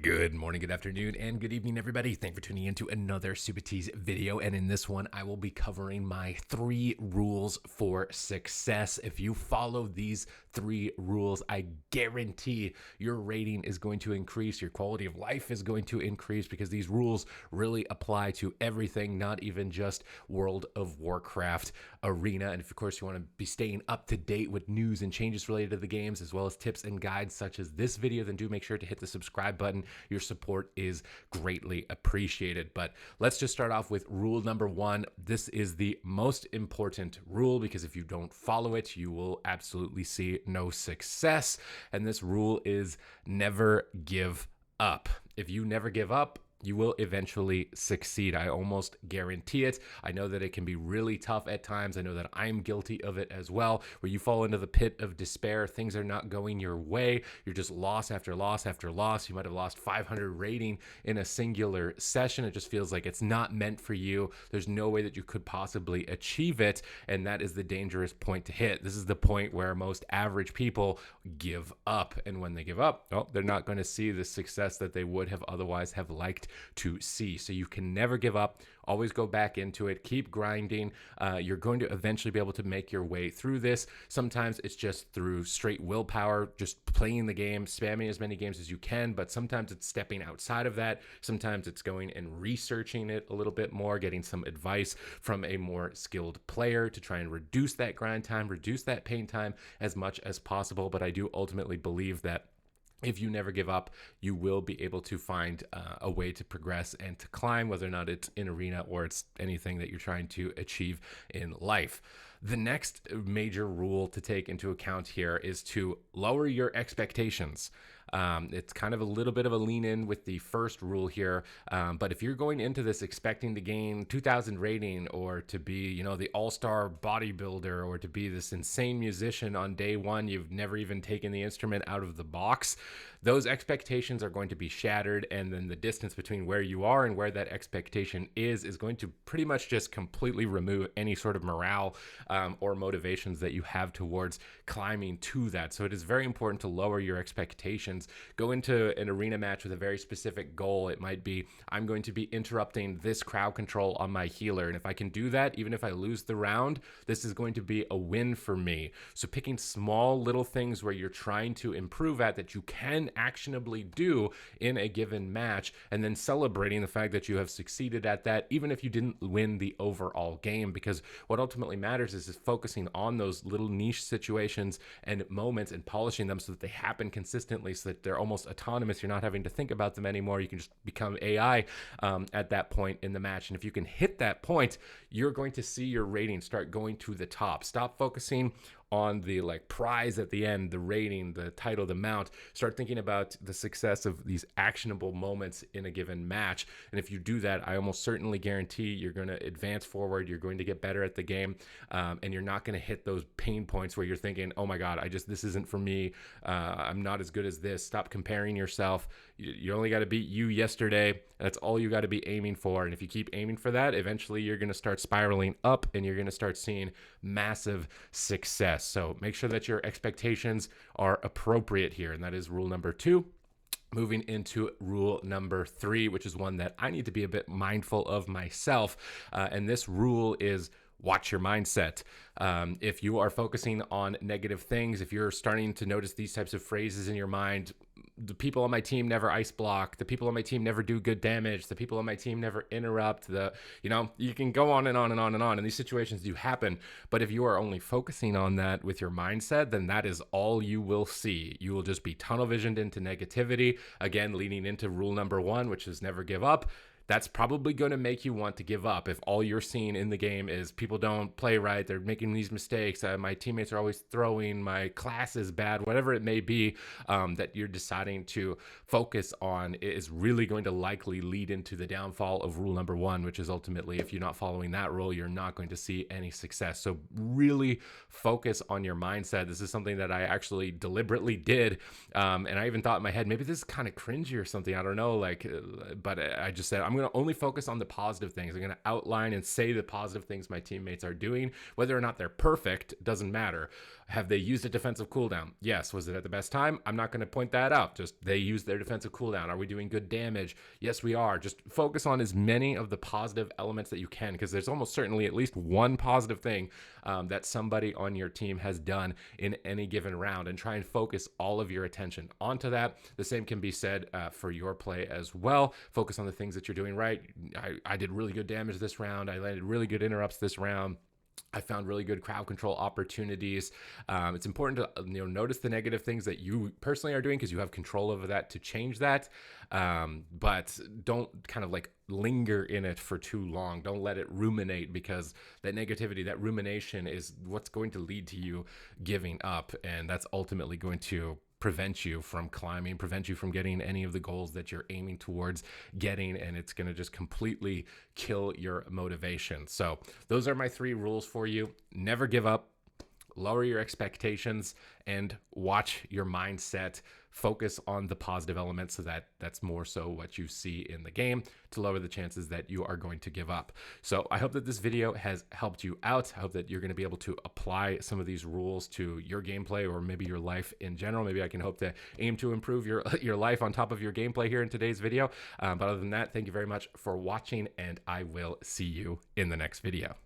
Good morning, good afternoon, and good evening, everybody. Thanks for tuning in to another Supatease video. And in this one, I will be covering my 3 rules for success. If you follow these 3 rules, I guarantee your rating is going to increase, your quality of life is going to increase, because these rules really apply to everything, not even just World of Warcraft Arena. And if, of course, you want to be staying up to date with news and changes related to the games, as well as tips and guides such as this video, then do make sure to hit the subscribe button. Your support is greatly appreciated. But let's just start off with rule number 1. This is the most important rule, because if you don't follow it, you will absolutely see no success. And this rule is never give up. If you never give up, you will eventually succeed. I almost guarantee it. I know that it can be really tough at times. I know that I'm guilty of it as well, where you fall into the pit of despair. Things are not going your way. You're just loss after loss after loss. You might have lost 500 rating in a singular session. It just feels like it's not meant for you. There's no way that you could possibly achieve it. And that is the dangerous point to hit. This is the point where most average people give up. And when they give up, well, they're not going to see the success that they would have otherwise have liked to see. So you can never give up. Always go back into it. Keep grinding. You're going to eventually be able to make your way through this. Sometimes it's just through straight willpower, just playing the game, spamming as many games as you can. But sometimes it's stepping outside of that. Sometimes it's going and researching it a little bit more, getting some advice from a more skilled player to try and reduce that grind time, reduce that pain time as much as possible. But I do ultimately believe that if you never give up, you will be able to find a way to progress and to climb, whether or not it's in arena or it's anything that you're trying to achieve in life. The next major rule to take into account here is to lower your expectations. It's kind of a little bit of a lean in with the first rule here. But if you're going into this expecting to gain 2,000 rating, or to be, the all-star bodybuilder, or to be this insane musician on day one, you've never even taken the instrument out of the box, those expectations are going to be shattered. And then the distance between where you are and where that expectation is going to pretty much just completely remove any sort of morale or motivations that you have towards climbing to that. So it is very important to lower your expectations. Go into an arena match with a very specific goal. It might be, I'm going to be interrupting this crowd control on my healer. And if I can do that, even if I lose the round, this is going to be a win for me. So picking small little things where you're trying to improve at that you can actionably do in a given match, and then celebrating the fact that you have succeeded at that, even if you didn't win the overall game. Because what ultimately matters is focusing on those little niche situations and moments and polishing them so that they happen consistently, so that they're almost autonomous. You're not having to think about them anymore. You can just become AI at that point in the match. And if you can hit that point, you're going to see your rating start going to the top. Stop focusing on the prize at the end, the rating, the title, the mount. Start thinking about the success of these actionable moments in a given match. And if you do that, I almost certainly guarantee you're going to advance forward. You're going to get better at the game. And you're not going to hit those pain points where you're thinking, oh my God, this isn't for me. I'm not as good as this. Stop comparing yourself. You only got to beat you yesterday. That's all you got to be aiming for. And if you keep aiming for that, eventually you're going to start spiraling up, and you're going to start seeing massive success. So make sure that your expectations are appropriate here. And that is rule number 2. Moving into rule number 3, which is one that I need to be a bit mindful of myself. And this rule is watch your mindset. If you are focusing on negative things, if you're starting to notice these types of phrases in your mind, the people on my team never ice block, the people on my team never do good damage, the people on my team never interrupt, you can go on and on and on and on. And these situations do happen. But if you are only focusing on that with your mindset, then that is all you will see. You will just be tunnel visioned into negativity. Again, leading into rule number 1, which is never give up. That's probably going to make you want to give up. If all you're seeing in the game is people don't play right, they're making these mistakes, my teammates are always throwing, my class is bad, whatever it may be, that you're deciding to focus on, is really going to likely lead into the downfall of rule number 1, which is ultimately, if you're not following that rule, you're not going to see any success. So really focus on your mindset. This is something that I actually deliberately did. And I even thought in my head, maybe this is kind of cringy or something. I don't know, but I just said, I'm going going to only focus on the positive things. I'm going to outline and say the positive things my teammates are doing. Whether or not they're perfect doesn't matter. Have they used a defensive cooldown? Yes. Was it at the best time? I'm not going to point that out. Just they used their defensive cooldown. Are we doing good damage? Yes, we are. Just focus on as many of the positive elements that you can, because there's almost certainly at least one positive thing that somebody on your team has done in any given round, and try and focus all of your attention onto that. The same can be said for your play as well. Focus on the things that you're doing right. I did really good damage this round. I landed really good interrupts this round. I found really good crowd control opportunities. It's important to notice the negative things that you personally are doing, because you have control over that to change that. But don't kind of like linger in it for too long. Don't let it ruminate, because that negativity, that rumination is what's going to lead to you giving up. And that's ultimately going to prevent you from climbing, prevent you from getting any of the goals that you're aiming towards getting, and it's going to just completely kill your motivation. So those are my 3 rules for you. Never give up, lower your expectations, and watch your mindset. Focus on the positive elements, so that that's more so what you see in the game, to lower the chances that you are going to give up. So I hope that this video has helped you out. I hope that you're going to be able to apply some of these rules to your gameplay, or maybe your life in general. Maybe I can hope to aim to improve your life on top of your gameplay here in today's video. But other than that, thank you very much for watching, and I will see you in the next video.